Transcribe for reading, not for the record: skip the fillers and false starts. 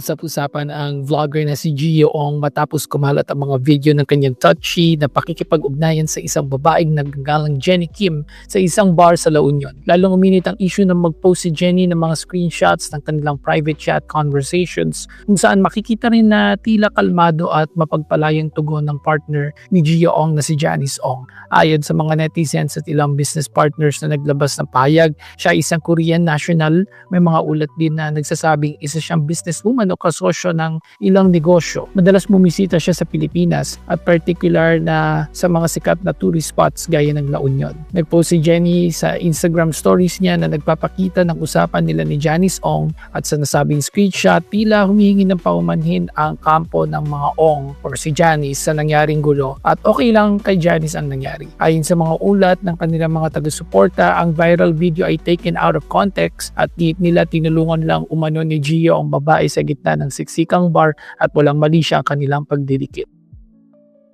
usap-usapan ang vlogger na si Gio Ong matapos kumalat ang mga video ng kanyang touchy na pakikipag-ugnayan sa isang babaeng nagngangalang Jenny Kim sa isang bar sa La Union. Lalong uminit ang issue na mag-post si Jenny ng mga screenshots ng kanilang private chat conversations kung saan makikita rin na tila kalmado at mapagpalayang tugon ng partner ni Gio Ong na si Janice Ong. Ayon sa mga netizens at ilang business partners na naglabas ng payag, siya isang Korean national. May mga ulat din na nagsasabing isa siyang businesswoman o kasosyo ng ilang negosyo. Madalas bumisita siya sa Pilipinas at particular na sa mga sikat na tourist spots gaya ng La Union. Nagpost si Jenny sa Instagram stories niya na nagpapakita ng usapan nila ni Janice Ong at sa nasabing screenshot tila humihingi ng paumanhin ang kampo ng mga Ong or si Janice sa nangyaring gulo at okay lang kay Janice ang nangyari. Ayon sa mga ulat ng kanilang mga taga-suporta, ang viral video ay taken out of context at nila tinulungan lang umano ni Gio ang babae sa gitna ng siksikang bar at walang mali siya ang kanilang pagdidikit.